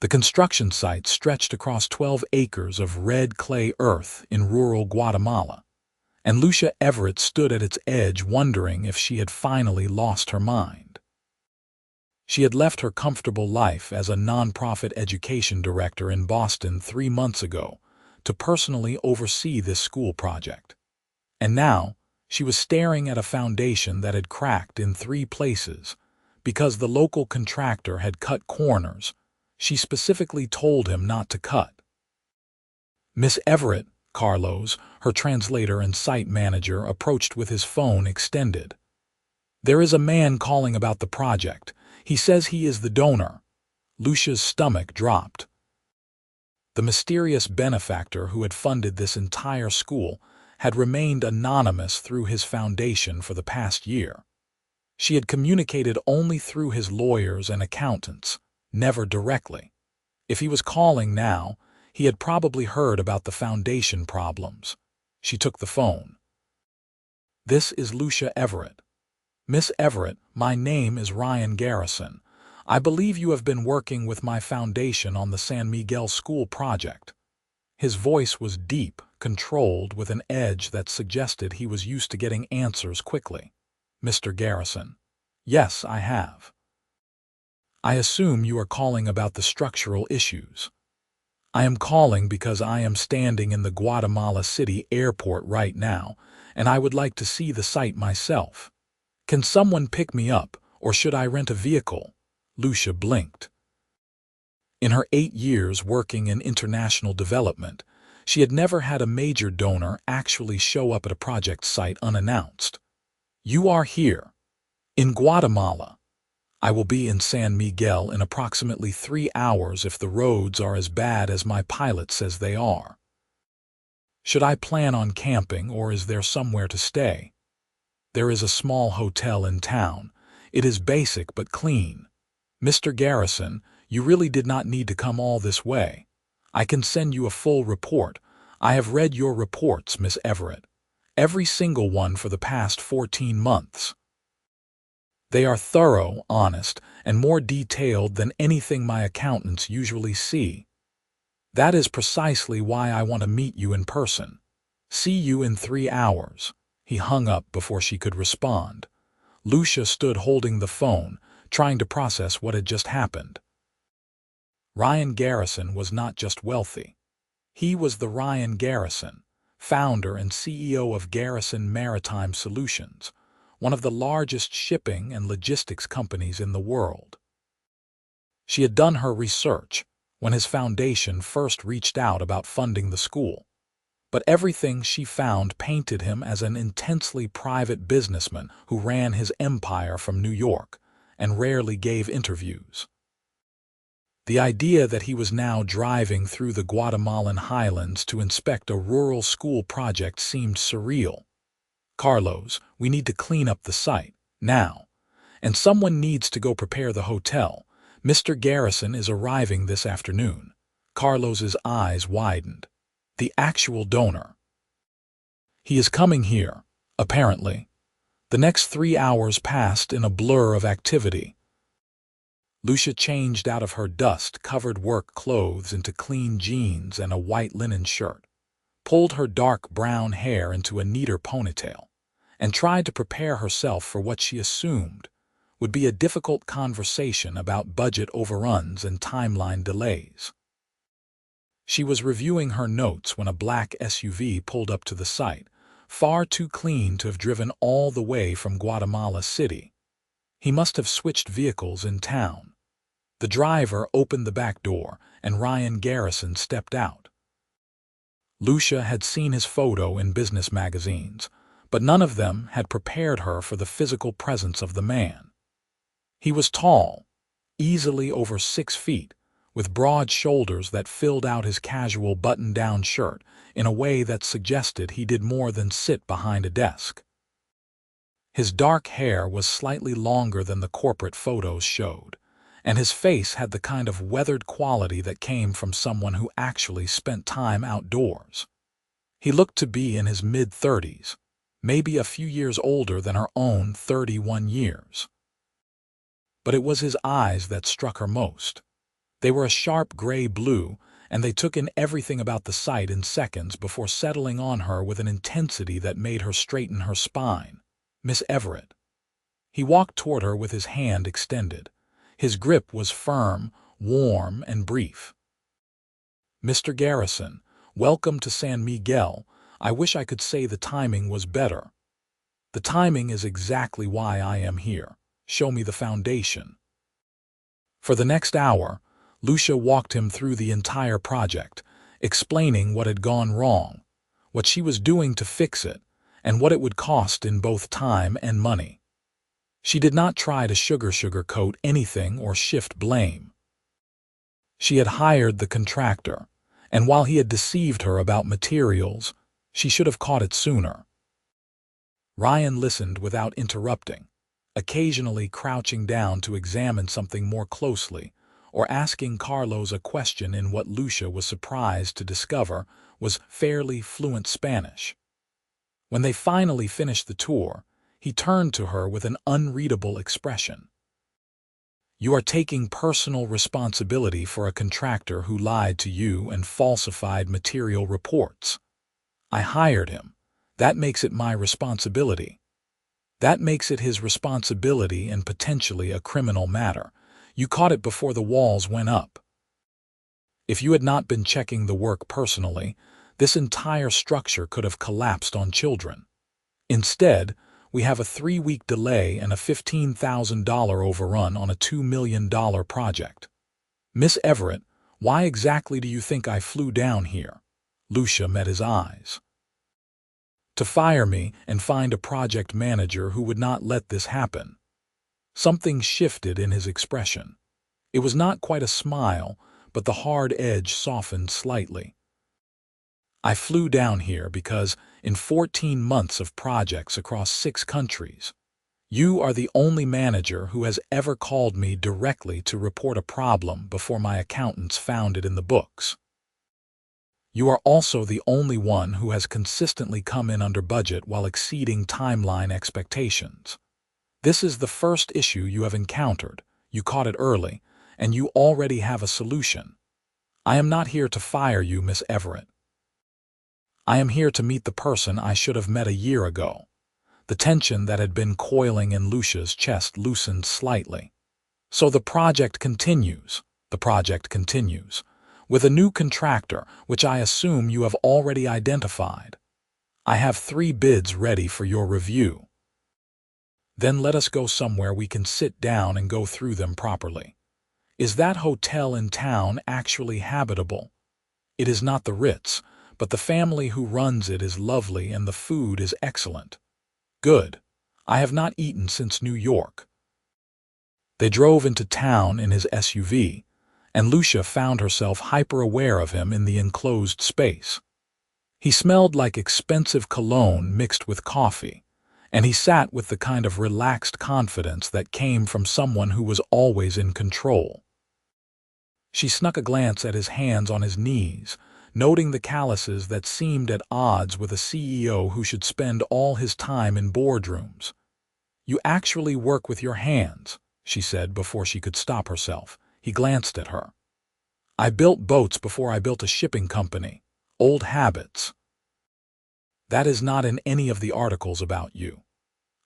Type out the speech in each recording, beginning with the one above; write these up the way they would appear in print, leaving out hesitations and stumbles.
The construction site stretched across 12 acres of red clay earth in rural Guatemala, and Lucia Everett stood at its edge wondering if she had finally lost her mind. She had left her comfortable life as a nonprofit education director in Boston 3 months ago to personally oversee this school project. And now, she was staring at a foundation that had cracked in 3 places because the local contractor had cut corners she specifically told him not to cut. Miss Everett, Carlos, her translator and site manager, approached with his phone extended. "There is a man calling about the project. He says he is the donor." Lucia's stomach dropped. The mysterious benefactor who had funded this entire school had remained anonymous through his foundation for the past year. She had communicated only through his lawyers and accountants, never directly. If he was calling now, he had probably heard about the foundation problems. She took the phone. "This is Lucia Everett." "Miss Everett, my name is Ryan Garrison. I believe you have been working with my foundation on the San Miguel School project." His voice was deep, controlled, with an edge that suggested he was used to getting answers quickly. "Mr. Garrison." "Yes, I have." "I assume you are calling about the structural issues." "I am calling because I am standing in the Guatemala City airport right now, and I would like to see the site myself. Can someone pick me up, or should I rent a vehicle?" Lucia blinked. In her 8 years working in international development, she had never had a major donor actually show up at a project site unannounced. "You are here. In Guatemala. I will be in San Miguel in approximately 3 hours if the roads are as bad as my pilot says they are. Should I plan on camping, or is there somewhere to stay?" "There is a small hotel in town. It is basic but clean." "Mr. Garrison, you really did not need to come all this way. I can send you a full report. I have read your reports, Miss Everett. Every single one for the past 14 months. They are thorough, honest, and more detailed than anything my accountants usually see. That is precisely why I want to meet you in person. See you in 3 hours." He hung up before she could respond. Lucia stood holding the phone, trying to process what had just happened. Ryan Garrison was not just wealthy. He was the Ryan Garrison, founder and CEO of Garrison Maritime Solutions, one of the largest shipping and logistics companies in the world. She had done her research when his foundation first reached out about funding the school, but everything she found painted him as an intensely private businessman who ran his empire from New York and rarely gave interviews. The idea that he was now driving through the Guatemalan highlands to inspect a rural school project seemed surreal. "Carlos, we need to clean up the site, now. And someone needs to go prepare the hotel. Mr. Garrison is arriving this afternoon." Carlos's eyes widened. "The actual donor." "He is coming here, apparently." The next 3 hours passed in a blur of activity. Lucia changed out of her dust-covered work clothes into clean jeans and a white linen shirt, pulled her dark brown hair into a neater ponytail, and tried to prepare herself for what she assumed would be a difficult conversation about budget overruns and timeline delays. She was reviewing her notes when a black SUV pulled up to the site, far too clean to have driven all the way from Guatemala City. He must have switched vehicles in town. The driver opened the back door, and Ryan Garrison stepped out. Lucia had seen his photo in business magazines, but none of them had prepared her for the physical presence of the man. He was tall, easily over 6 feet, with broad shoulders that filled out his casual button-down shirt in a way that suggested he did more than sit behind a desk. His dark hair was slightly longer than the corporate photos showed, and his face had the kind of weathered quality that came from someone who actually spent time outdoors. He looked to be in his mid-30s, maybe a few years older than her own 31 years. But it was his eyes that struck her most. They were a sharp gray-blue, and they took in everything about the site in seconds before settling on her with an intensity that made her straighten her spine. "Miss Everett." He walked toward her with his hand extended. His grip was firm, warm, and brief. "Mr. Garrison, welcome to San Miguel. I wish I could say the timing was better. The timing is exactly why I am here. Show me the foundation." For the next hour, Lucia walked him through the entire project, explaining what had gone wrong, what she was doing to fix it, and what it would cost in both time and money. She did not try to sugarcoat anything or shift blame. She had hired the contractor, and while he had deceived her about materials, she should have caught it sooner. Ryan listened without interrupting, occasionally crouching down to examine something more closely, or asking Carlos a question in what Lucia was surprised to discover was fairly fluent Spanish. When they finally finished the tour, he turned to her with an unreadable expression. "You are taking personal responsibility for a contractor who lied to you and falsified material reports. I hired him. That makes it my responsibility. That makes it his responsibility and potentially a criminal matter. You caught it before the walls went up. If you had not been checking the work personally, this entire structure could have collapsed on children. Instead, we have a 3-week delay and a $15,000 overrun on a $2 million project. Miss Everett, why exactly do you think I flew down here?" Lucia met his eyes. "To fire me and find a project manager who would not let this happen." Something shifted in his expression. It was not quite a smile, but the hard edge softened slightly. "I flew down here because, in 14 months of projects across 6 countries, you are the only manager who has ever called me directly to report a problem before my accountants found it in the books. You are also the only one who has consistently come in under budget while exceeding timeline expectations. This is the first issue you have encountered. You caught it early, and you already have a solution. I am not here to fire you, Miss Everett. I am here to meet the person I should have met a year ago." The tension that had been coiling in Lucia's chest loosened slightly. "So the project continues. The project continues. With a new contractor, which I assume you have already identified. I have 3 bids ready for your review. Then let us go somewhere we can sit down and go through them properly. Is that hotel in town actually habitable? It is not the Ritz, but the family who runs it is lovely and the food is excellent. Good. I have not eaten since New York." They drove into town in his SUV, and Lucia found herself hyper-aware of him in the enclosed space. He smelled like expensive cologne mixed with coffee, and he sat with the kind of relaxed confidence that came from someone who was always in control. She snuck a glance at his hands on his knees, noting the calluses that seemed at odds with a CEO who should spend all his time in boardrooms. "You actually work with your hands," she said before she could stop herself. He glanced at her. "I built boats before I built a shipping company. Old habits." "That is not in any of the articles about you.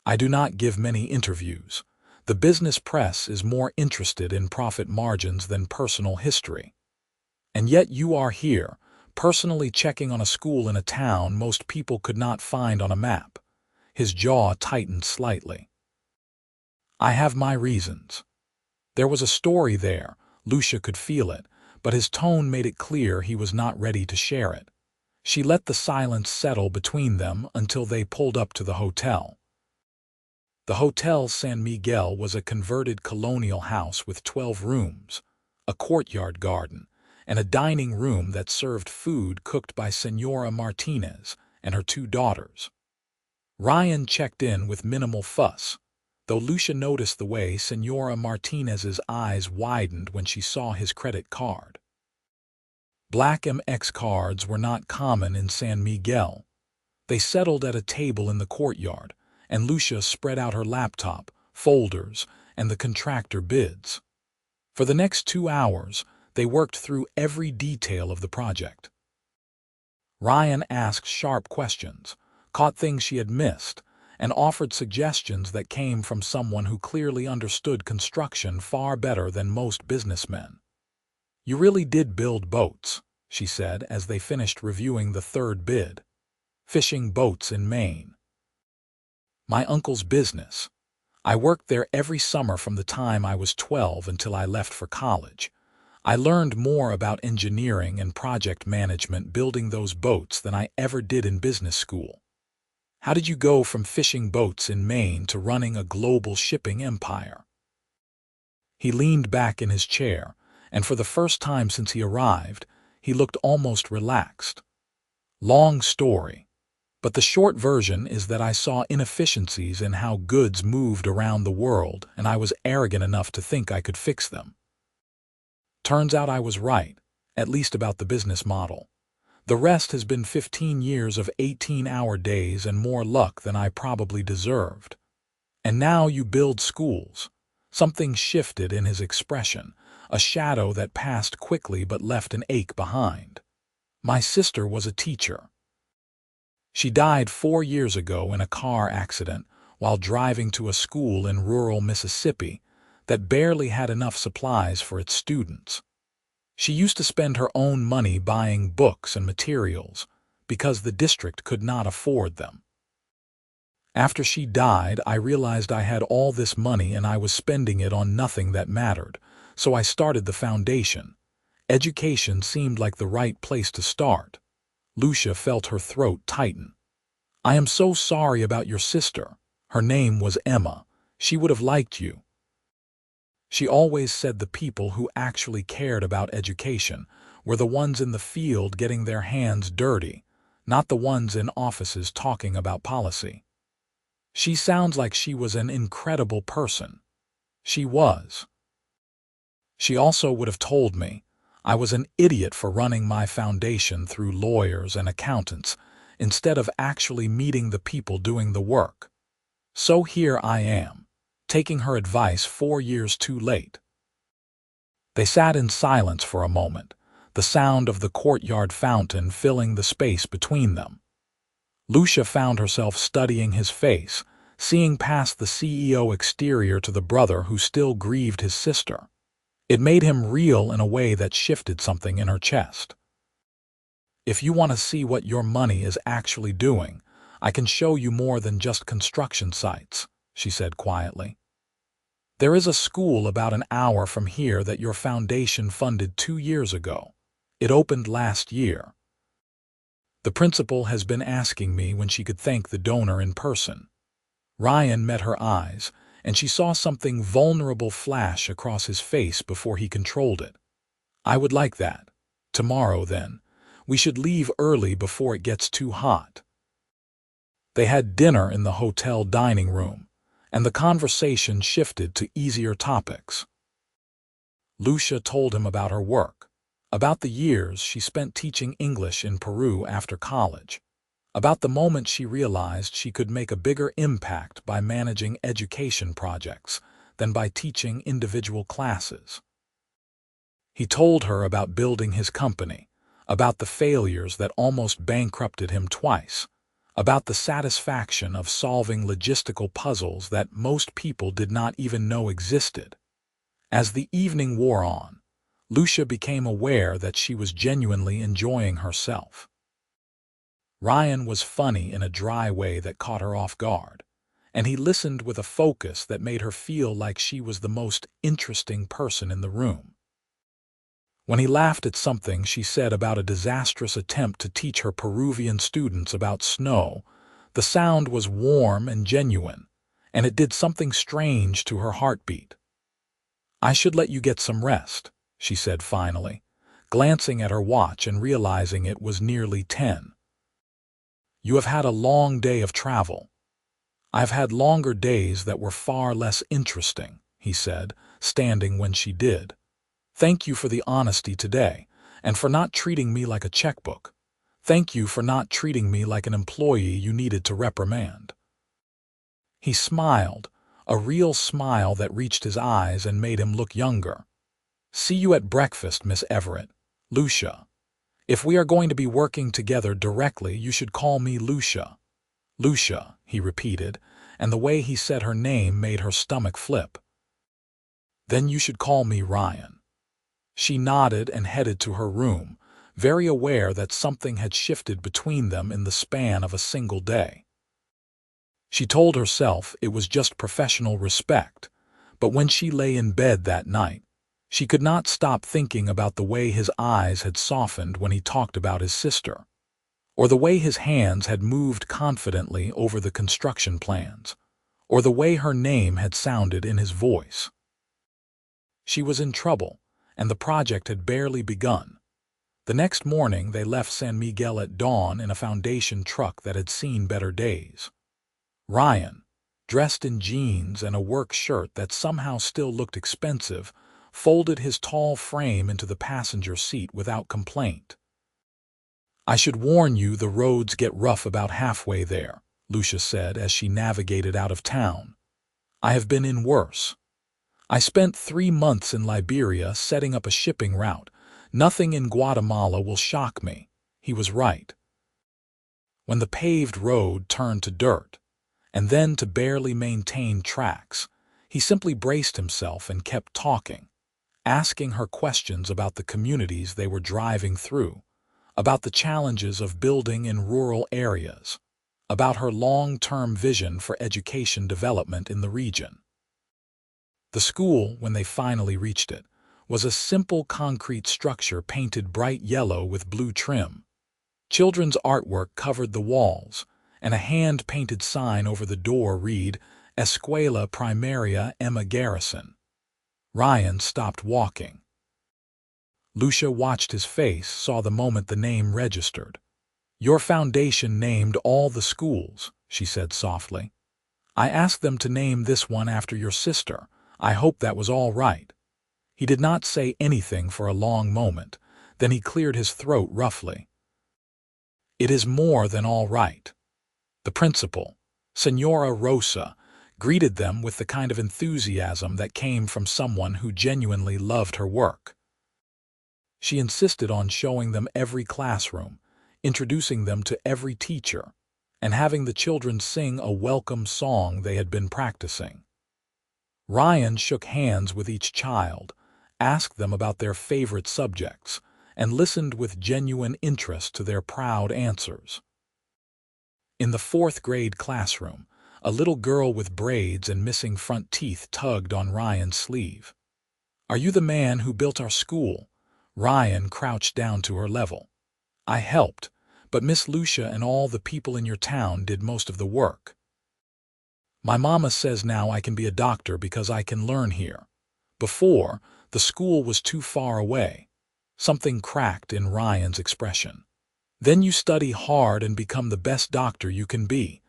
I do not give many interviews. The business press is more interested in profit margins than personal history. And yet you are here, personally checking on a school in a town most people could not find on a map." His jaw tightened slightly. "I have my reasons." There was a story there, Lucia could feel it, but his tone made it clear he was not ready to share it. She let the silence settle between them until they pulled up to the hotel. The Hotel San Miguel was a converted colonial house with 12 rooms, a courtyard garden, and a dining room that served food cooked by Señora Martinez and her 2 daughters. Ryan checked in with minimal fuss, though Lucia noticed the way Señora Martinez's eyes widened when she saw his credit card. Black MX cards were not common in San Miguel. They settled at a table in the courtyard, and Lucia spread out her laptop, folders, and the contractor bids. For the next 2 hours, They worked through every detail of the project. Ryan asked sharp questions, caught things she had missed, and offered suggestions that came from someone who clearly understood construction far better than most businessmen. "You really did build boats," she said as they finished reviewing the third bid. "Fishing boats in Maine." "My uncle's business. I worked there every summer from the time I was 12 until I left for college. I learned more about engineering and project management building those boats than I ever did in business school." "How did you go from fishing boats in Maine to running a global shipping empire?" He leaned back in his chair, and for the first time since he arrived, he looked almost relaxed. "Long story, but the short version is that I saw inefficiencies in how goods moved around the world, and I was arrogant enough to think I could fix them. Turns out I was right, at least about the business model. The rest has been 15 years of 18-hour days and more luck than I probably deserved. And now you build schools." Something shifted in his expression, a shadow that passed quickly but left an ache behind. "My sister was a teacher. She died 4 years ago in a car accident while driving to a school in rural Mississippi that barely had enough supplies for its students. She used to spend her own money buying books and materials because the district could not afford them. After she died, I realized I had all this money and I was spending it on nothing that mattered, so I started the foundation. Education seemed like the right place to start." Lucia felt her throat tighten. "I am so sorry about your sister. Her name was Emma. She would have liked you. She always said the people who actually cared about education were the ones in the field getting their hands dirty, not the ones in offices talking about policy. She sounds like she was an incredible person." She was. "She also would have told me I was an idiot for running my foundation through lawyers and accountants instead of actually meeting the people doing the work. So here I am, taking her advice 4 years too late." They sat in silence for a moment, the sound of the courtyard fountain filling the space between them. Lucia found herself studying his face, seeing past the CEO exterior to the brother who still grieved his sister. It made him real in a way that shifted something in her chest. "If you want to see what your money is actually doing, I can show you more than just construction sites," she said quietly. "There is a school about an hour from here that your foundation funded 2 years ago. It opened last year. The principal has been asking me when she could thank the donor in person." Ryan met her eyes, and she saw something vulnerable flash across his face before he controlled it. "I would like that. Tomorrow, then. We should leave early before it gets too hot." They had dinner in the hotel dining room, and the conversation shifted to easier topics. Lucia told him about her work, about the years she spent teaching English in Peru after college, about the moment she realized she could make a bigger impact by managing education projects than by teaching individual classes. He told her about building his company, about the failures that almost bankrupted him twice, about the satisfaction of solving logistical puzzles that most people did not even know existed. As the evening wore on, Lucia became aware that she was genuinely enjoying herself. Ryan was funny in a dry way that caught her off guard, and he listened with a focus that made her feel like she was the most interesting person in the room. When he laughed at something she said about a disastrous attempt to teach her Peruvian students about snow, the sound was warm and genuine, and it did something strange to her heartbeat. "I should let you get some rest," she said finally, glancing at her watch and realizing it was nearly 10. "You have had a long day of travel." "I've had longer days that were far less interesting," he said, standing when she did. "Thank you for the honesty today, and for not treating me like a checkbook. Thank you for not treating me like an employee you needed to reprimand." He smiled, a real smile that reached his eyes and made him look younger. See you at breakfast, Miss Everett. Lucia. If we are going to be working together directly, you should call me Lucia. Lucia, he repeated, and the way he said her name made her stomach flip. Then you should call me Ryan. She nodded and headed to her room, very aware that something had shifted between them in the span of a single day. She told herself it was just professional respect, but when she lay in bed that night, she could not stop thinking about the way his eyes had softened when he talked about his sister, or the way his hands had moved confidently over the construction plans, or the way her name had sounded in his voice. She was in trouble, and the project had barely begun. The next morning they left San Miguel at dawn in a foundation truck that had seen better days. Ryan, dressed in jeans and a work shirt that somehow still looked expensive, folded his tall frame into the passenger seat without complaint. I should warn you, the roads get rough about halfway there, Lucia said as she navigated out of town. I have been in worse. I spent 3 months in Liberia setting up a shipping route. Nothing in Guatemala will shock me. He was right. When the paved road turned to dirt, and then to barely maintained tracks, he simply braced himself and kept talking, asking her questions about the communities they were driving through, about the challenges of building in rural areas, about her long-term vision for education development in the region. The school, when they finally reached it, was a simple concrete structure painted bright yellow with blue trim. Children's artwork covered the walls, and a hand-painted sign over the door read, Escuela Primaria Emma Garrison. Ryan stopped walking. Lucia watched his face, saw the moment the name registered. Your foundation named all the schools, she said softly. I asked them to name this one after your sister. I hope that was all right. He did not say anything for a long moment. Then he cleared his throat roughly. It is more than all right. The principal, Senora Rosa, greeted them with the kind of enthusiasm that came from someone who genuinely loved her work. She insisted on showing them every classroom, introducing them to every teacher, and having the children sing a welcome song they had been practicing. Ryan shook hands with each child, asked them about their favorite subjects, and listened with genuine interest to their proud answers. In the 4th grade classroom, a little girl with braids and missing front teeth tugged on Ryan's sleeve. Are you the man who built our school? Ryan crouched down to her level. I helped, but Miss Lucia and all the people in your town did most of the work. My mama says now I can be a doctor because I can learn here. Before, the school was too far away. Something cracked in Ryan's expression. Then you study hard and become the best doctor you can be.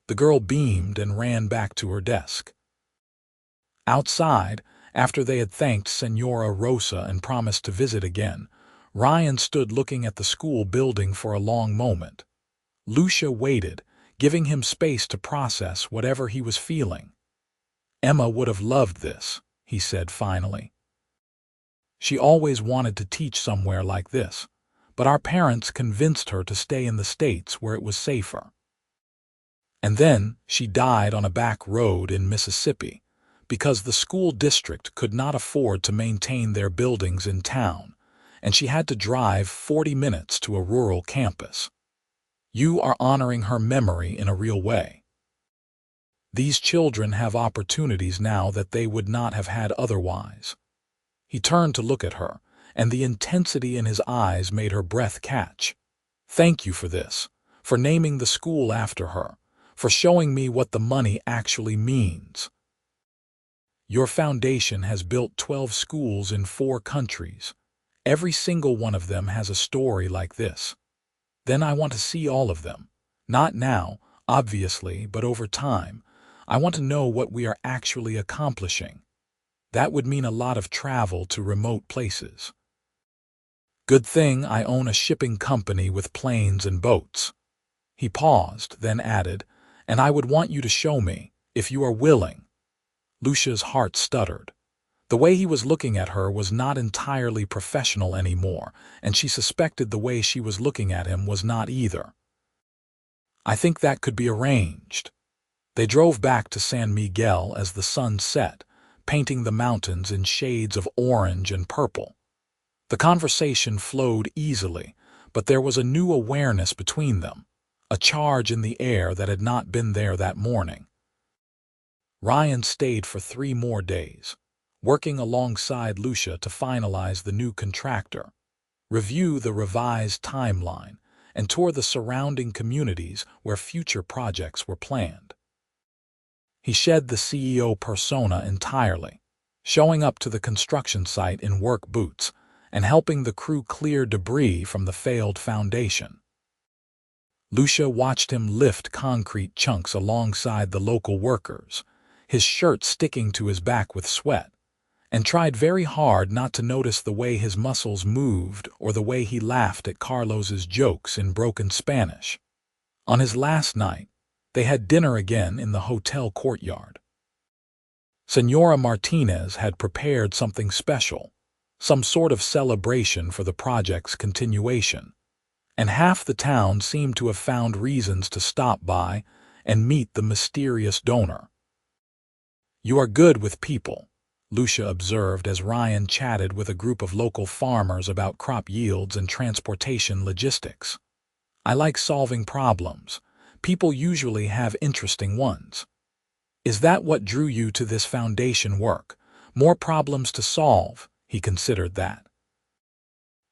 The girl beamed and ran back to her desk. Outside, after they had thanked Senora Rosa and promised to visit again, Ryan stood looking at the school building for a long moment. Lucia waited, giving him space to process whatever he was feeling. Emma would have loved this, he said finally. She always wanted to teach somewhere like this, but our parents convinced her to stay in the States where it was safer. And then she died on a back road in Mississippi because the school district could not afford to maintain their buildings in town, and she had to drive 40 minutes to a rural campus. You are honoring her memory in a real way. These children have opportunities now that they would not have had otherwise. He turned to look at her, and the intensity in his eyes made her breath catch. Thank you for this, for naming the school after her, for showing me what the money actually means. Your foundation has built 12 schools in 4 countries. Every single one of them has a story like this. Then I want to see all of them. Not now, obviously, but over time. I want to know what we are actually accomplishing. That would mean a lot of travel to remote places. Good thing I own a shipping company with planes and boats. He paused, then added, and I would want you to show me, if you are willing. Lucia's heart stuttered. The way he was looking at her was not entirely professional anymore, and she suspected the way she was looking at him was not either. "I think that could be arranged." They drove back to San Miguel as the sun set, painting the mountains in shades of orange and purple. The conversation flowed easily, but there was a new awareness between them, a charge in the air that had not been there that morning. Ryan stayed for 3 more days, working alongside Lucia to finalize the new contractor, review the revised timeline, and tour the surrounding communities where future projects were planned. He shed the CEO persona entirely, showing up to the construction site in work boots and helping the crew clear debris from the failed foundation. Lucia watched him lift concrete chunks alongside the local workers, his shirt sticking to his back with sweat, and tried very hard not to notice the way his muscles moved or the way he laughed at Carlos's jokes in broken Spanish. On his last night, they had dinner again in the hotel courtyard. Senora Martinez had prepared something special, some sort of celebration for the project's continuation, and half the town seemed to have found reasons to stop by and meet the mysterious donor. "You are good with people," Lucia observed as Ryan chatted with a group of local farmers about crop yields and transportation logistics. "I like solving problems. People usually have interesting ones." "Is that what drew you to this foundation work? More problems to solve?" He considered that.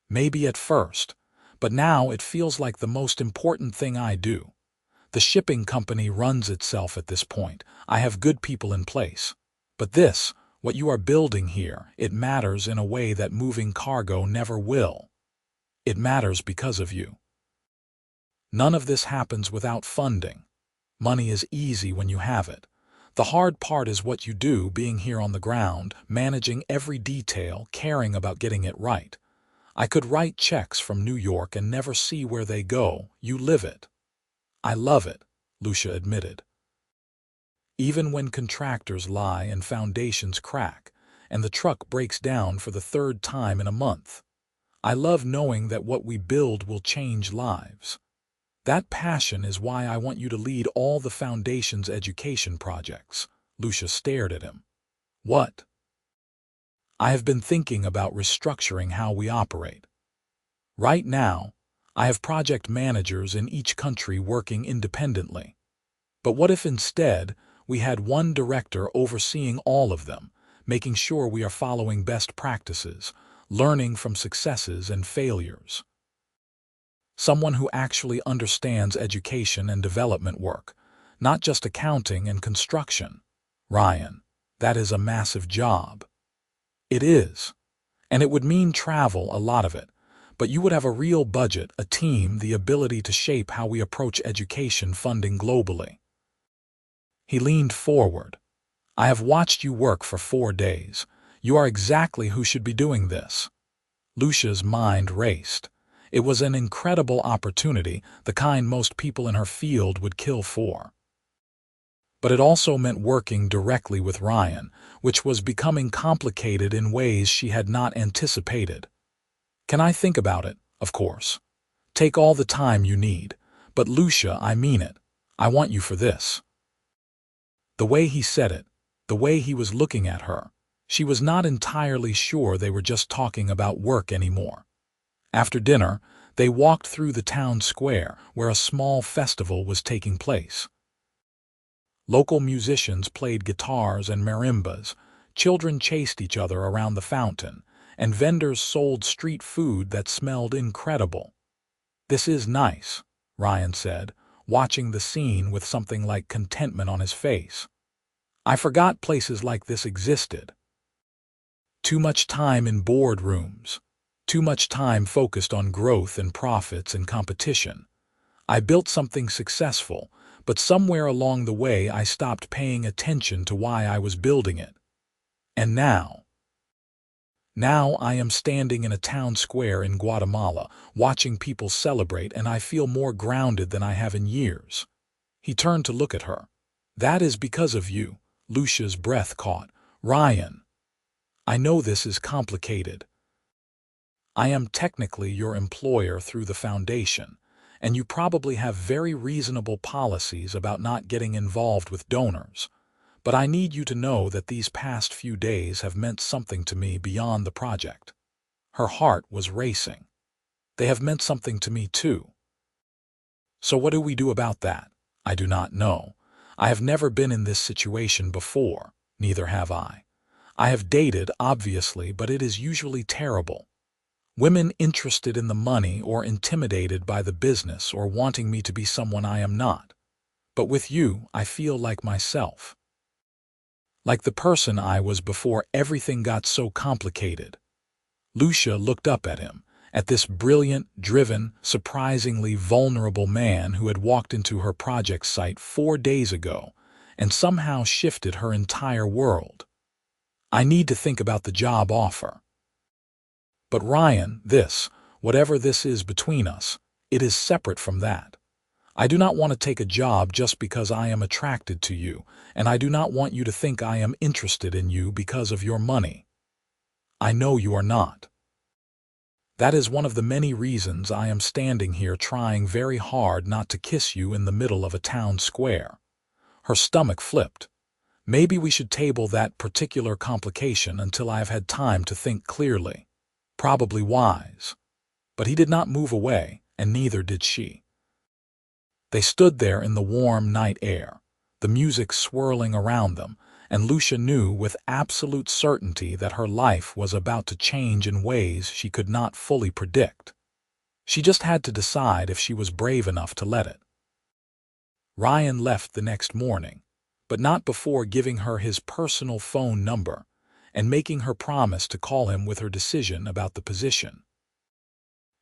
"Maybe at first, but now it feels like the most important thing I do. The shipping company runs itself at this point. I have good people in place. But this, what you are building here, it matters in a way that moving cargo never will. It matters because of you. None of this happens without funding. Money is easy when you have it. The hard part is what you do, being here on the ground, managing every detail, caring about getting it right. I could write checks from New York and never see where they go. You live it." "I love it," Lucia admitted. "Even when contractors lie and foundations crack, and the truck breaks down for the 3rd time in a month, I love knowing that what we build will change lives. That passion is why I want you to lead all the foundation's education projects." Lucia stared at him. "What?" "I have been thinking about restructuring how we operate. Right now, I have project managers in each country working independently. But what if instead we had one director overseeing all of them, making sure we are following best practices, learning from successes and failures? Someone who actually understands education and development work, not just accounting and construction. Ryan, that is a massive job." "It is. And it would mean travel, a lot of it. But you would have a real budget, a team, the ability to shape how we approach education funding globally." He leaned forward. "I have watched you work for 4 days. You are exactly who should be doing this." Lucia's mind raced. It was an incredible opportunity, the kind most people in her field would kill for. But it also meant working directly with Ryan, which was becoming complicated in ways she had not anticipated. "Can I think about it? Of course. Take all the time you need. But Lucia, I mean it. I want you for this." The way he said it, the way he was looking at her, she was not entirely sure they were just talking about work anymore. After dinner, they walked through the town square where a small festival was taking place. Local musicians played guitars and marimbas, children chased each other around the fountain, and vendors sold street food that smelled incredible. "This is nice," Ryan said, watching the scene with something like contentment on his face. "I forgot places like this existed. Too much time in boardrooms. Too much time focused on growth and profits and competition. I built something successful, but somewhere along the way I stopped paying attention to why I was building it. And now I am standing in a town square in Guatemala, watching people celebrate, and I feel more grounded than I have in years." He turned to look at her. "That is because of you." Lucia's breath caught. "Ryan, I know this is complicated. I am technically your employer through the foundation, and you probably have very reasonable policies about not getting involved with donors. But I need you to know that these past few days have meant something to me beyond the project. Her heart was racing. They have meant something to me too. So what do we do about that? I do not know. I have never been in this situation before. Neither have I. I have dated, obviously, but it is usually terrible. Women interested in the money or intimidated by the business or wanting me to be someone I am not. But with you, I feel like myself. Like the person I was before everything got so complicated. Lucia looked up at him, at this brilliant, driven, surprisingly vulnerable man who had walked into her project site 4 days ago and somehow shifted her entire world. I need to think about the job offer. But Ryan, whatever this is between us, it is separate from that. I do not want to take a job just because I am attracted to you, and I do not want you to think I am interested in you because of your money. I know you are not. That is one of the many reasons I am standing here trying very hard not to kiss you in the middle of a town square. Her stomach flipped. Maybe we should table that particular complication until I have had time to think clearly. Probably wise. But he did not move away, and neither did she. They stood there in the warm night air, the music swirling around them, and Lucia knew with absolute certainty that her life was about to change in ways she could not fully predict. She just had to decide if she was brave enough to let it. Ryan left the next morning, but not before giving her his personal phone number and making her promise to call him with her decision about the position.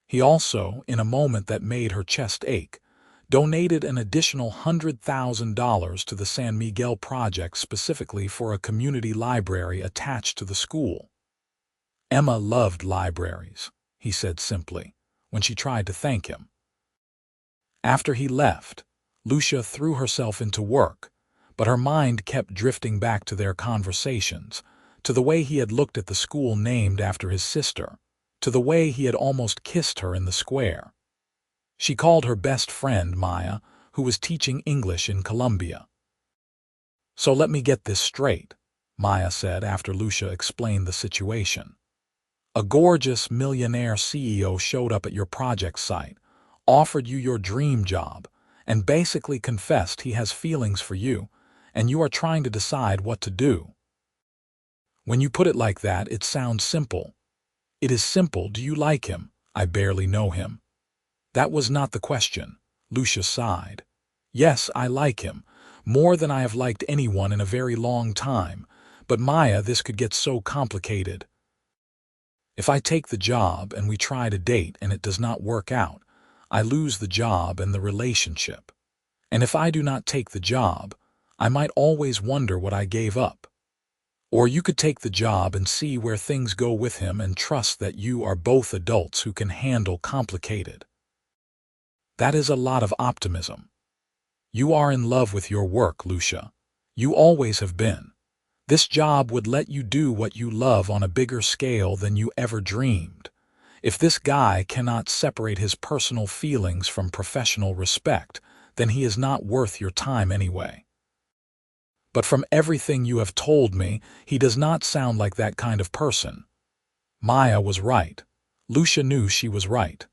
He also, in a moment that made her chest ache, donated an additional $100,000 to the San Miguel project specifically for a community library attached to the school. Emma loved libraries, he said simply, when she tried to thank him. After he left, Lucia threw herself into work, but her mind kept drifting back to their conversations, to the way he had looked at the school named after his sister, to the way he had almost kissed her in the square. She called her best friend, Maya, who was teaching English in Colombia. "So let me get this straight," Maya said after Lucia explained the situation. "A gorgeous millionaire CEO showed up at your project site, offered you your dream job, and basically confessed he has feelings for you, and you are trying to decide what to do. When you put it like that, it sounds simple. It is simple. Do you like him? I barely know him." "That was not the question," Lucia sighed. "Yes, I like him, more than I have liked anyone in a very long time, but Maya, this could get so complicated. If I take the job and we try to date and it does not work out, I lose the job and the relationship. And if I do not take the job, I might always wonder what I gave up. Or you could take the job and see where things go with him and trust that you are both adults who can handle complicated. That is a lot of optimism. You are in love with your work, Lucia. You always have been. This job would let you do what you love on a bigger scale than you ever dreamed. If this guy cannot separate his personal feelings from professional respect, then he is not worth your time anyway. But from everything you have told me, he does not sound like that kind of person." Maya was right. Lucia knew she was right.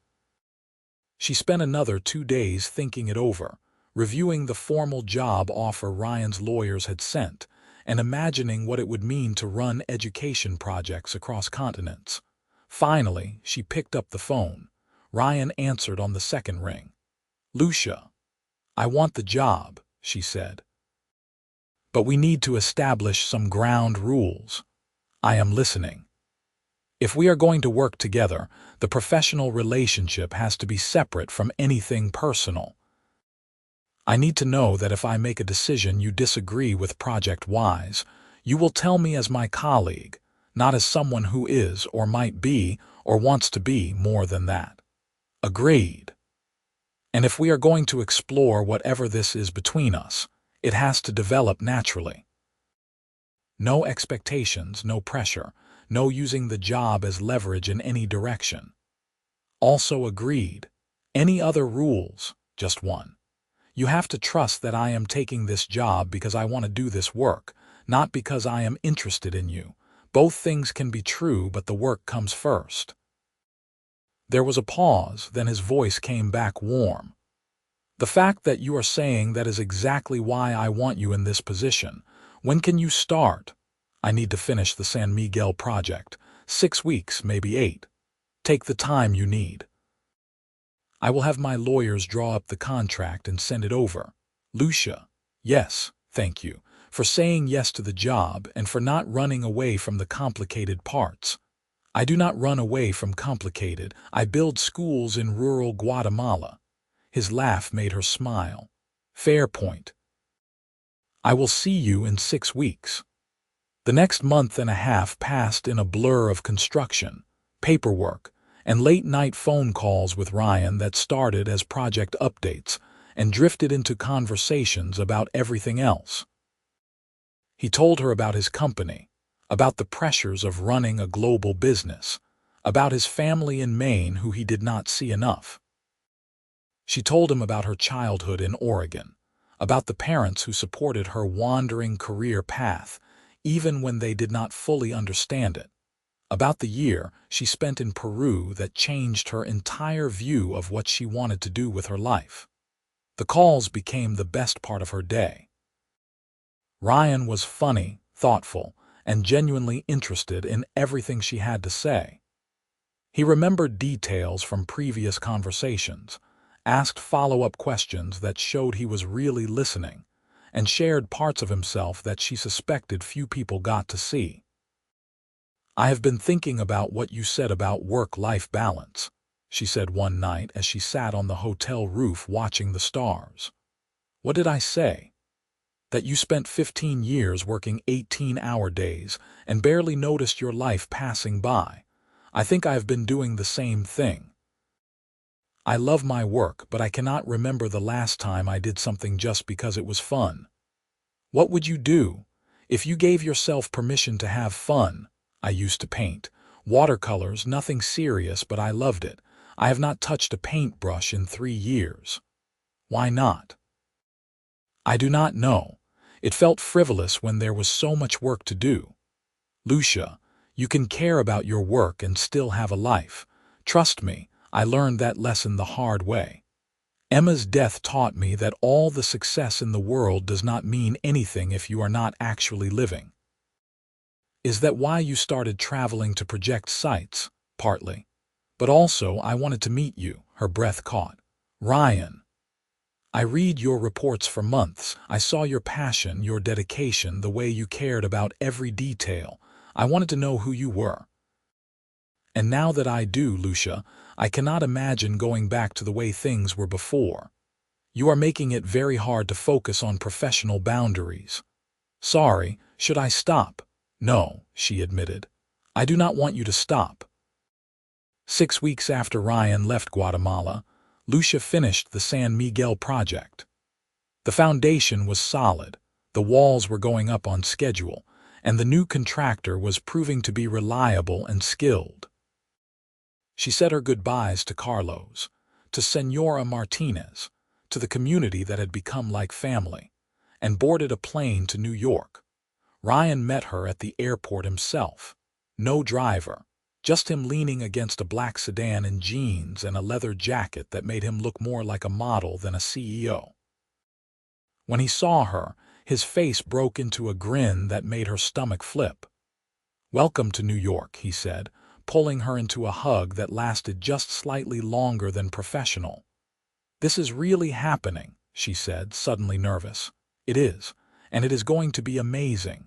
She spent another 2 days thinking it over, reviewing the formal job offer Ryan's lawyers had sent, and imagining what it would mean to run education projects across continents. Finally, she picked up the phone. Ryan answered on the second ring. "Lucia, I want the job," she said. "But we need to establish some ground rules. I am listening. If we are going to work together, the professional relationship has to be separate from anything personal. I need to know that if I make a decision you disagree with project-wise, you will tell me as my colleague, not as someone who is or might be or wants to be more than that. Agreed. And if we are going to explore whatever this is between us, it has to develop naturally. No expectations, no pressure, no using the job as leverage in any direction. Also agreed. Any other rules? Just one. You have to trust that I am taking this job because I want to do this work, not because I am interested in you. Both things can be true, but the work comes first. There was a pause, then his voice came back warm. The fact that you are saying that is exactly why I want you in this position. When can you start? I need to finish the San Miguel project. 6 weeks, maybe 8. Take the time you need. I will have my lawyers draw up the contract and send it over. Lucia, yes, thank you, for saying yes to the job and for not running away from the complicated parts. I do not run away from complicated. I build schools in rural Guatemala. His laugh made her smile. Fair point. I will see you in 6 weeks. The next month and a half passed in a blur of construction, paperwork, and late-night phone calls with Ryan that started as project updates and drifted into conversations about everything else. He told her about his company, about the pressures of running a global business, about his family in Maine who he did not see enough. She told him about her childhood in Oregon, about the parents who supported her wandering career path, even when they did not fully understand it, about the year she spent in Peru that changed her entire view of what she wanted to do with her life. The calls became the best part of her day. Ryan was funny, thoughtful, and genuinely interested in everything she had to say. He remembered details from previous conversations, asked follow-up questions that showed he was really listening, and shared parts of himself that she suspected few people got to see. I have been thinking about what you said about work-life balance, she said one night as she sat on the hotel roof watching the stars. What did I say? That you spent 15 years working 18-hour days and barely noticed your life passing by. I think I have been doing the same thing. I love my work, but I cannot remember the last time I did something just because it was fun. What would you do if you gave yourself permission to have fun? I used to paint. Watercolors, nothing serious, but I loved it. I have not touched a paintbrush in 3 years. Why not? I do not know. It felt frivolous when there was so much work to do. Lucia, you can care about your work and still have a life. Trust me, I learned that lesson the hard way. Emma's death taught me that all the success in the world does not mean anything if you are not actually living. Is that why you started traveling to project sites? Partly. But also I wanted to meet you. Her breath caught. Ryan. I read your reports for months. I saw your passion, your dedication, the way you cared about every detail. I wanted to know who you were. And now that I do, Lucia, I cannot imagine going back to the way things were before. You are making it very hard to focus on professional boundaries. Sorry, should I stop? No, she admitted. I do not want you to stop. 6 weeks after Ryan left Guatemala, Lucia finished the San Miguel project. The foundation was solid, the walls were going up on schedule, and the new contractor was proving to be reliable and skilled. She said her goodbyes to Carlos, to Senora Martinez, to the community that had become like family, and boarded a plane to New York. Ryan met her at the airport himself. No driver, just him leaning against a black sedan in jeans and a leather jacket that made him look more like a model than a CEO. When he saw her, his face broke into a grin that made her stomach flip. Welcome to New York, he said, pulling her into a hug that lasted just slightly longer than professional. This is really happening, she said, suddenly nervous. It is, and it is going to be amazing.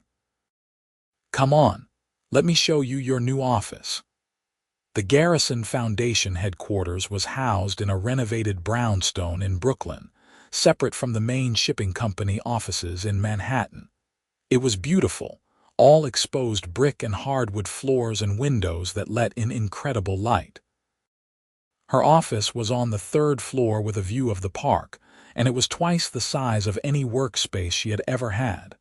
Come on, let me show you your new office. The Garrison Foundation headquarters was housed in a renovated brownstone in Brooklyn, separate from the main shipping company offices in Manhattan. It was beautiful, all exposed brick and hardwood floors and windows that let in incredible light. Her office was on the 3rd floor with a view of the park, and it was twice the size of any workspace she had ever had.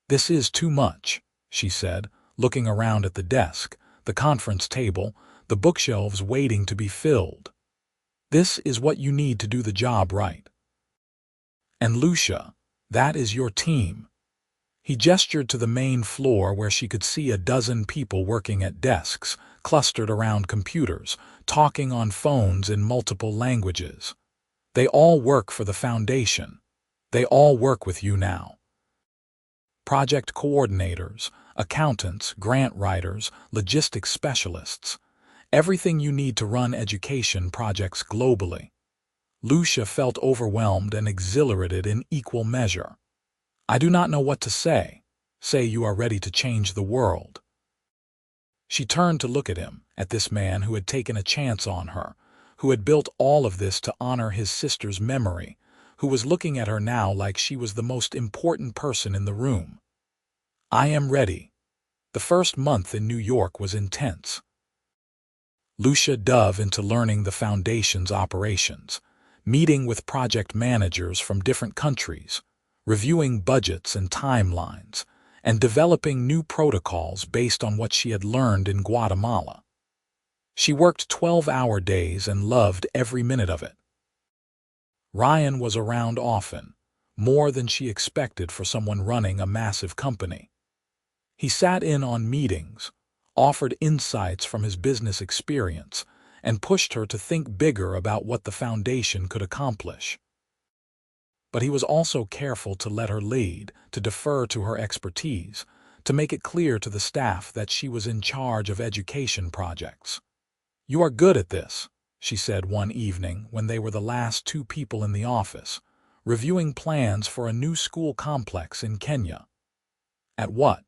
This is too much, she said, looking around at the desk, the conference table, the bookshelves waiting to be filled. "This is what you need to do the job right. And Lucia, that is your team." He gestured to the main floor where she could see a dozen people working at desks, clustered around computers, talking on phones in multiple languages. "They all work for the foundation. They all work with you now. Project coordinators, accountants, grant writers, logistics specialists. Everything you need to run education projects globally." Lucia felt overwhelmed and exhilarated in equal measure. "I do not know what to say. Say you are ready to change the world." She turned to look at him, at this man who had taken a chance on her, who had built all of this to honor his sister's memory, who was looking at her now like she was the most important person in the room. "I am ready." The first month in New York was intense. Lucia dove into learning the foundation's operations, meeting with project managers from different countries, reviewing budgets and timelines, and developing new protocols based on what she had learned in Guatemala. She worked 12-hour days and loved every minute of it. Ryan was around often, more than she expected for someone running a massive company. He sat in on meetings, offered insights from his business experience, and pushed her to think bigger about what the foundation could accomplish. But he was also careful to let her lead, to defer to her expertise, to make it clear to the staff that she was in charge of education projects. "You are good at this," she said one evening when they were the last two people in the office, reviewing plans for a new school complex in Kenya. "At what?"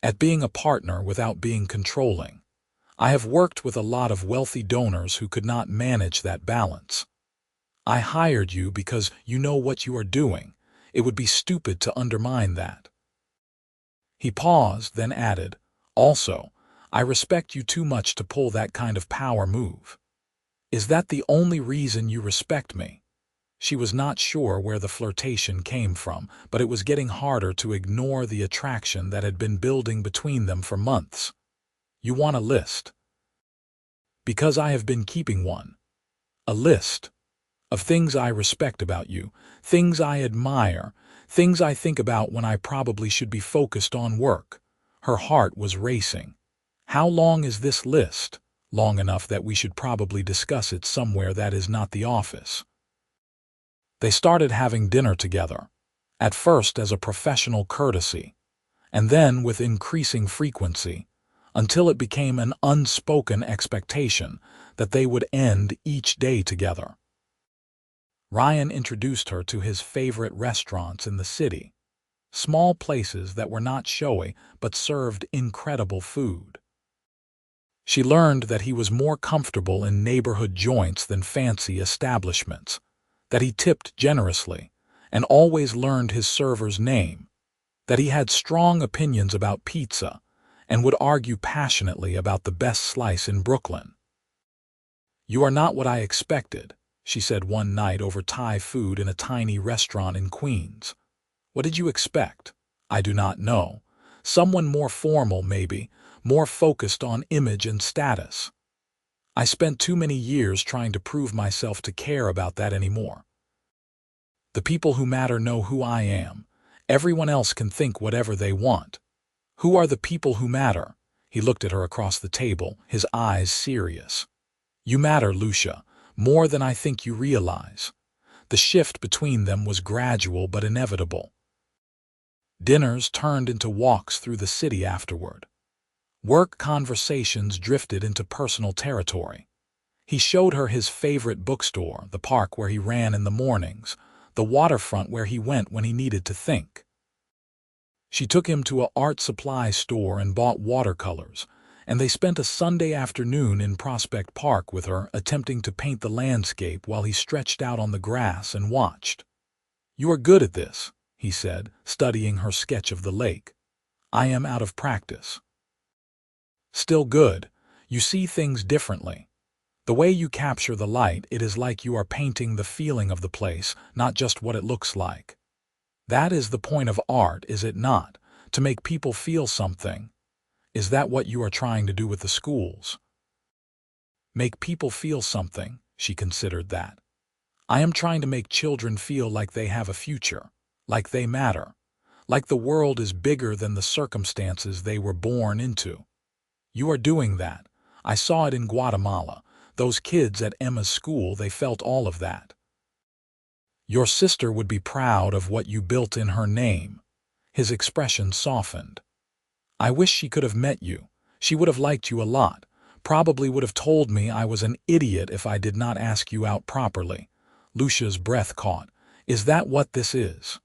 "At being a partner without being controlling. I have worked with a lot of wealthy donors who could not manage that balance. I hired you because you know what you are doing. It would be stupid to undermine that." He paused, then added, "Also, I respect you too much to pull that kind of power move." "Is that the only reason you respect me?" She was not sure where the flirtation came from, but it was getting harder to ignore the attraction that had been building between them for months. "You want a list?" "Because I have been keeping one. A list of things I respect about you, things I admire, things I think about when I probably should be focused on work." Her heart was racing. "How long is this list?" "Long enough that we should probably discuss it somewhere that is not the office." They started having dinner together, at first as a professional courtesy, and then with increasing frequency, until it became an unspoken expectation that they would end each day together. Ryan introduced her to his favorite restaurants in the city, small places that were not showy but served incredible food. She learned that he was more comfortable in neighborhood joints than fancy establishments, that he tipped generously and always learned his server's name, that he had strong opinions about pizza and would argue passionately about the best slice in Brooklyn. "You are not what I expected," she said one night over Thai food in a tiny restaurant in Queens. "What did you expect?" "I do not know. Someone more formal, maybe, more focused on image and status. I spent too many years trying to prove myself to care about that anymore. The people who matter know who I am. Everyone else can think whatever they want." "Who are the people who matter?" He looked at her across the table, his eyes serious. "You matter, Lucia, more than I think you realize." The shift between them was gradual but inevitable. Dinners turned into walks through the city afterward. Work conversations drifted into personal territory. He showed her his favorite bookstore, the park where he ran in the mornings, the waterfront where he went when he needed to think. She took him to an art supply store and bought watercolors, and they spent a Sunday afternoon in Prospect Park with her, attempting to paint the landscape while he stretched out on the grass and watched. "You are good at this," he said, studying her sketch of the lake. "I am out of practice." "Still good. You see things differently. The way you capture the light, it is like you are painting the feeling of the place, not just what it looks like. That is the point of art, is it not? To make people feel something. Is that what you are trying to do with the schools? Make people feel something, she considered that. I am trying to make children feel like they have a future, like they matter, like the world is bigger than the circumstances they were born into. You are doing that. I saw it in Guatemala. Those kids at Emma's school, they felt all of that. Your sister would be proud of what you built in her name. His expression softened. I wish she could have met you. She would have liked you a lot. Probably would have told me I was an idiot if I did not ask you out properly. Lucia's breath caught. Is that what this is?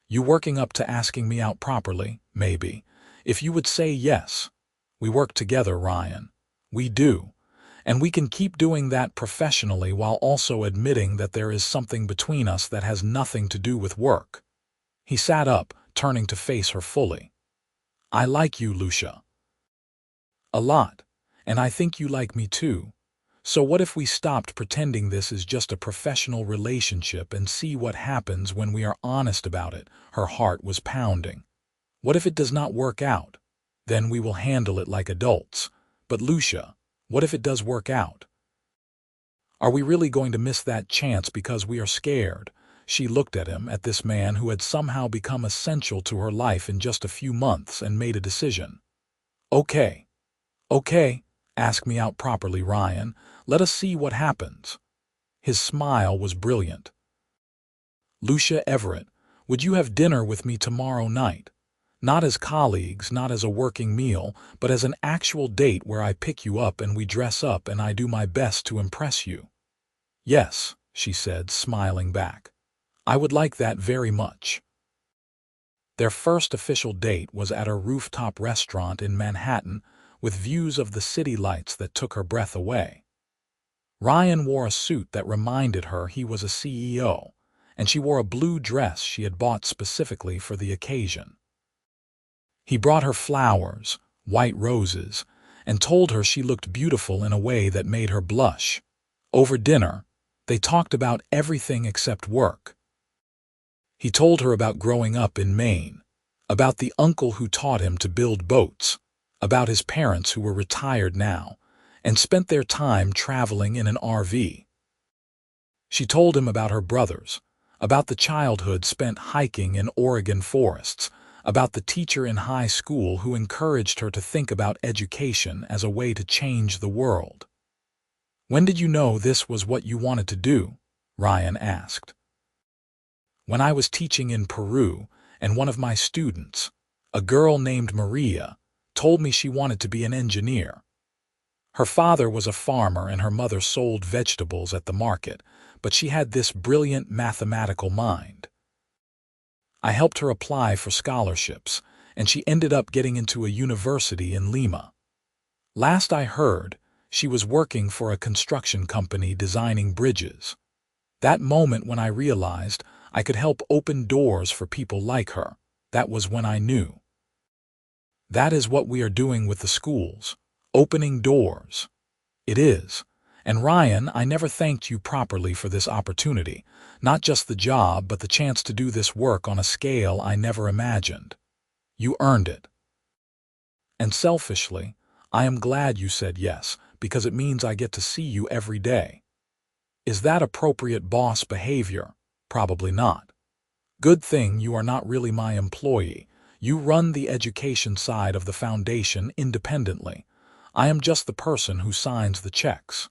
You working up to asking me out properly, maybe. If you would say yes. We work together, Ryan. We do. And we can keep doing that professionally while also admitting that there is something between us that has nothing to do with work. He sat up, turning to face her fully. I like you, Lucia. A lot. And I think you like me too. So what if we stopped pretending this is just a professional relationship and see what happens when we are honest about it? Her heart was pounding. What if it does not work out? Then we will handle it like adults. But Lucia, what if it does work out? Are we really going to miss that chance because we are scared? She looked at him, at this man who had somehow become essential to her life in just a few months, and made a decision. Okay. Okay. Ask me out properly, Ryan. Let us see what happens. His smile was brilliant. Lucia Everett, would you have dinner with me tomorrow night? Not as colleagues, not as a working meal, but as an actual date where I pick you up and we dress up and I do my best to impress you. Yes, she said, smiling back. I would like that very much. Their first official date was at a rooftop restaurant in Manhattan with views of the city lights that took her breath away. Ryan wore a suit that reminded her he was a CEO, and she wore a blue dress she had bought specifically for the occasion. He brought her flowers, white roses, and told her she looked beautiful in a way that made her blush. Over dinner, they talked about everything except work. He told her about growing up in Maine, about the uncle who taught him to build boats, about his parents who were retired now, and spent their time traveling in an RV. She told him about her brothers, about the childhood spent hiking in Oregon forests, about the teacher in high school who encouraged her to think about education as a way to change the world. When did you know this was what you wanted to do? Ryan asked. When I was teaching in Peru, and one of my students, a girl named Maria, told me she wanted to be an engineer. Her father was a farmer and her mother sold vegetables at the market, but she had this brilliant mathematical mind. I helped her apply for scholarships, and she ended up getting into a university in Lima. Last I heard, she was working for a construction company designing bridges. That moment when I realized I could help open doors for people like her, that was when I knew. That is what we are doing with the schools, opening doors. It is. And Ryan, I never thanked you properly for this opportunity, not just the job, but the chance to do this work on a scale I never imagined. You earned it. And selfishly, I am glad you said yes, because it means I get to see you every day. Is that appropriate boss behavior? Probably not. Good thing you are not really my employee. You run the education side of the foundation independently. I am just the person who signs the checks.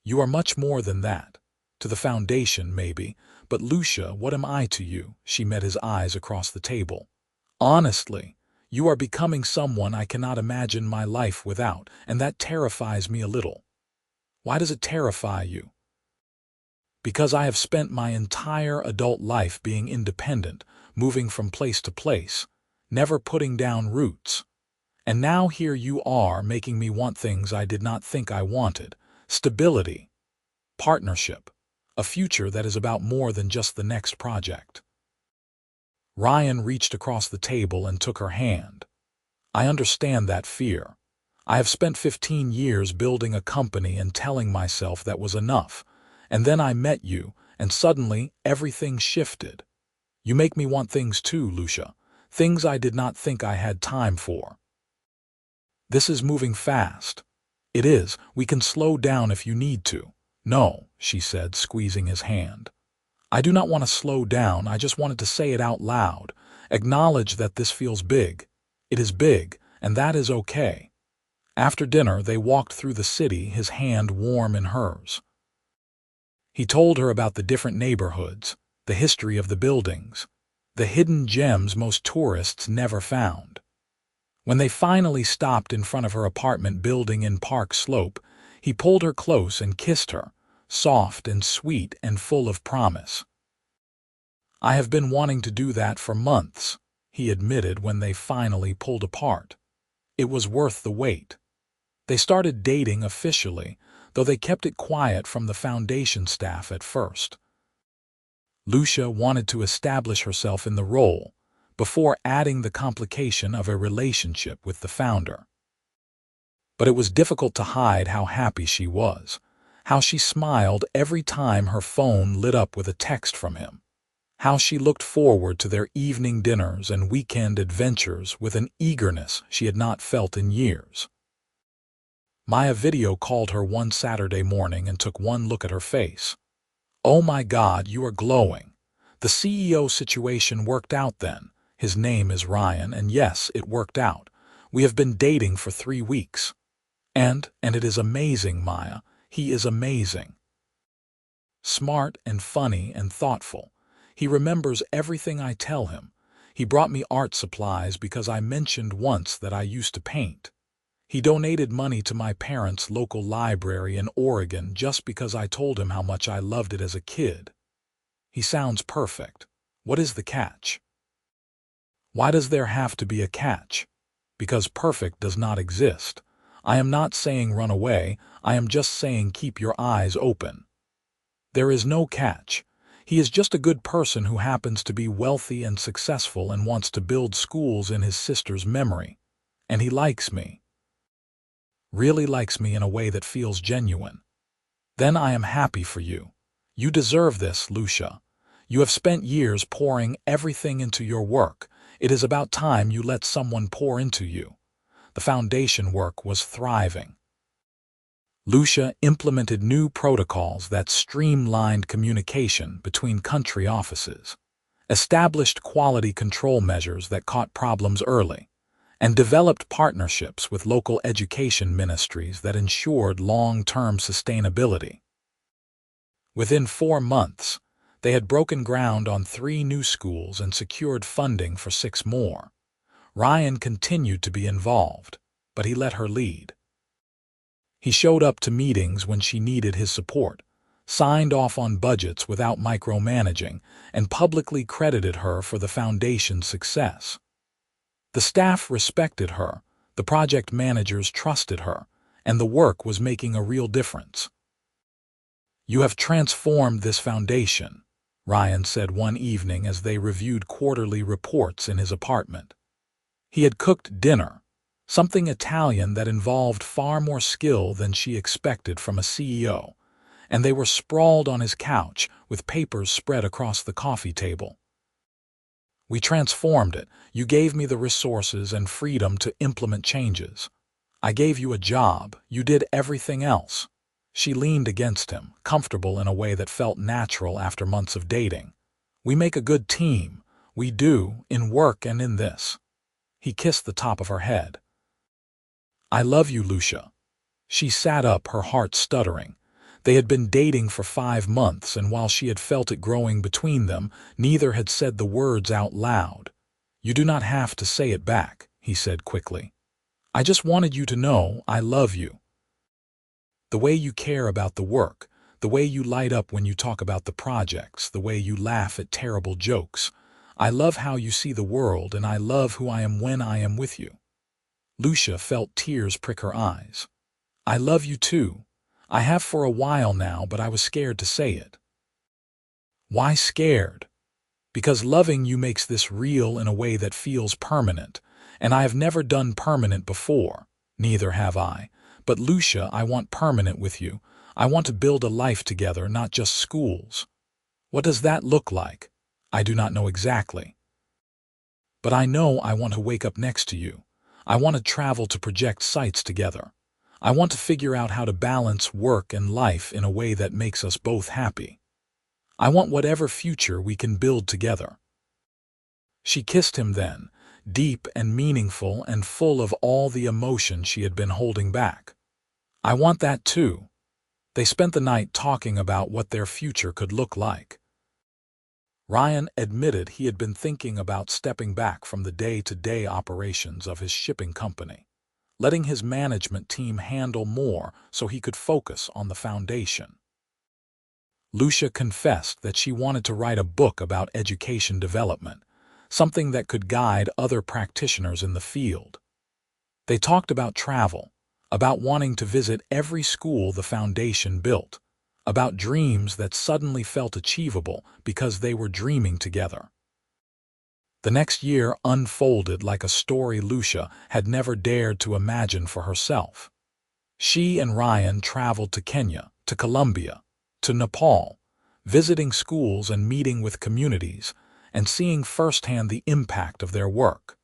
You are much more than that. To the foundation, maybe, but Lucia, what am I to you? She met his eyes across the table. Honestly, you are becoming someone I cannot imagine my life without, and that terrifies me a little. Why does it terrify you? Because I have spent my entire adult life being independent, moving from place to place, never putting down roots. And now here you are making me want things I did not think I wanted. Stability, partnership, a future that is about more than just the next project. Ryan reached across the table and took her hand. I understand that fear. I have spent 15 years building a company and telling myself that was enough. And then I met you, and suddenly everything shifted. You make me want things too, Lucia. things I did not think I had time for. This is moving fast. It is. We can slow down if you need to. No, she said, squeezing his hand. I do not want to slow down. I just wanted to say it out loud. Acknowledge that this feels big. It is big, and that is okay. After dinner, they walked through the city, his hand warm in hers. He told her about the different neighborhoods, the history of the buildings, the hidden gems most tourists never found. When they finally stopped in front of her apartment building in Park Slope, he pulled her close and kissed her, soft and sweet and full of promise. I have been wanting to do that for months, he admitted when they finally pulled apart. It was worth the wait. They started dating officially, though they kept it quiet from the foundation staff at first. Lucia wanted to establish herself in the role, before adding the complication of a relationship with the founder. But it was difficult to hide how happy she was, how she smiled every time her phone lit up with a text from him, how she looked forward to their evening dinners and weekend adventures with an eagerness she had not felt in years. Maya video called her one Saturday morning and took one look at her face. "Oh my God, you are glowing. The CEO situation worked out then. His name is Ryan, and yes, it worked out. We have been dating for 3 weeks. And it is amazing, Maya. He is amazing. Smart and funny and thoughtful. He remembers everything I tell him. He brought me art supplies because I mentioned once that I used to paint. He donated money to my parents' local library in Oregon just because I told him how much I loved it as a kid. He sounds perfect. What is the catch?" Why does there have to be a catch? Because perfect does not exist. I am not saying run away, I am just saying keep your eyes open. There is no catch. He is just a good person who happens to be wealthy and successful and wants to build schools in his sister's memory. And he likes me. Really likes me in a way that feels genuine. Then I am happy for you. You deserve this, Lucia. You have spent years pouring everything into your work. It is about time you let someone pour into you. The foundation work was thriving. Lucia implemented new protocols that streamlined communication between country offices, established quality control measures that caught problems early, and developed partnerships with local education ministries that ensured long-term sustainability. Within 4 months, they had broken ground on 3 new schools and secured funding for 6 more. Ryan continued to be involved, but he let her lead. He showed up to meetings when she needed his support, signed off on budgets without micromanaging, and publicly credited her for the foundation's success. The staff respected her, the project managers trusted her, and the work was making a real difference. "You have transformed this foundation," Ryan said one evening as they reviewed quarterly reports in his apartment. He had cooked dinner, something Italian that involved far more skill than she expected from a CEO, and they were sprawled on his couch with papers spread across the coffee table. "We transformed it. You gave me the resources and freedom to implement changes. I gave you a job. You did everything else." She leaned against him, comfortable in a way that felt natural after months of dating. "We make a good team. We do, in work and in this." He kissed the top of her head. "I love you, Lucia." She sat up, her heart stuttering. They had been dating for 5 months, and while she had felt it growing between them, neither had said the words out loud. "You do not have to say it back," he said quickly. "I just wanted you to know I love you. The way you care about the work, the way you light up when you talk about the projects, the way you laugh at terrible jokes. I love how you see the world, and I love who I am when I am with you." Lucia felt tears prick her eyes. "I love you too. I have for a while now, but I was scared to say it." "Why scared?" "Because loving you makes this real in a way that feels permanent, and I have never done permanent before. Neither have I. But Lucia, I want permanent with you. I want to build a life together, not just schools." "What does that look like?" "I do not know exactly." But I know I want to wake up next to you. I want to travel to project sites together. I want to figure out how to balance work and life in a way that makes us both happy. I want whatever future we can build together." She kissed him then, deep and meaningful and full of all the emotion she had been holding back. "I want that too." They spent the night talking about what their future could look like. Ryan admitted he had been thinking about stepping back from the day-to-day operations of his shipping company, letting his management team handle more so he could focus on the foundation. Lucia confessed that she wanted to write a book about education development, something that could guide other practitioners in the field. They talked about travel, about wanting to visit every school the foundation built, about dreams that suddenly felt achievable because they were dreaming together. The next year unfolded like a story Lucia had never dared to imagine for herself. She and Ryan traveled to Kenya, to Colombia, to Nepal, visiting schools and meeting with communities, and seeing firsthand the impact of their work.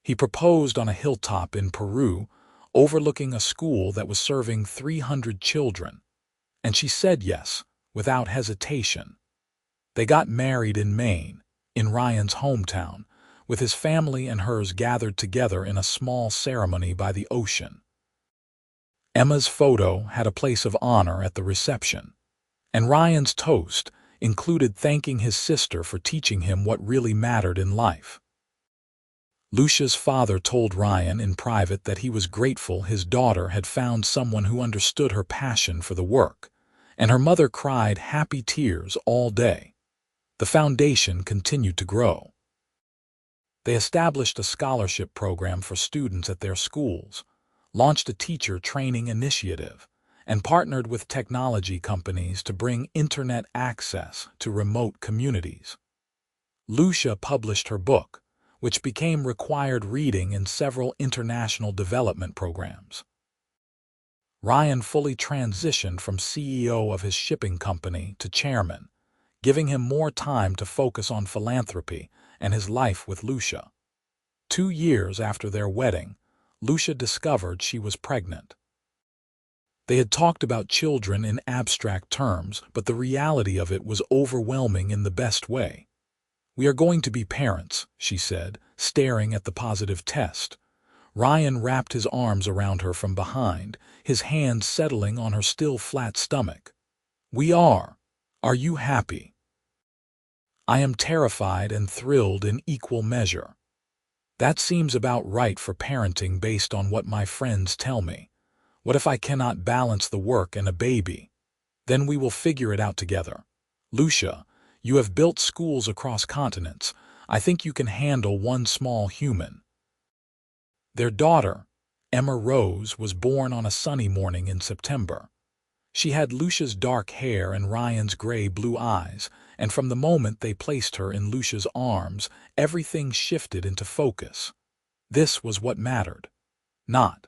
He proposed on a hilltop in Peru, overlooking a school that was serving 300 children, and she said yes, without hesitation. They got married in Maine, in Ryan's hometown, with his family and hers gathered together in a small ceremony by the ocean. Emma's photo had a place of honor at the reception, and Ryan's toast included thanking his sister for teaching him what really mattered in life. Lucia's father told Ryan in private that he was grateful his daughter had found someone who understood her passion for the work, and her mother cried happy tears all day. The foundation continued to grow. They established a scholarship program for students at their schools, launched a teacher training initiative, and partnered with technology companies to bring internet access to remote communities. Lucia published her book, which became required reading in several international development programs. Ryan fully transitioned from CEO of his shipping company to chairman, giving him more time to focus on philanthropy and his life with Lucia. 2 years after their wedding, Lucia discovered she was pregnant. They had talked about children in abstract terms, but the reality of it was overwhelming in the best way. "We are going to be parents," she said, staring at the positive test. Ryan wrapped his arms around her from behind, his hands settling on her still flat stomach. "We are. Are you happy?" "I am terrified and thrilled in equal measure. That seems about right for parenting based on what my friends tell me. What if I cannot balance the work and a baby? Then we will figure it out together. Lucia, you have built schools across continents. I think you can handle one small human." Their daughter, Emma Rose, was born on a sunny morning in September. She had Lucia's dark hair and Ryan's gray-blue eyes, and from the moment they placed her in Lucia's arms, everything shifted into focus. This was what mattered. Not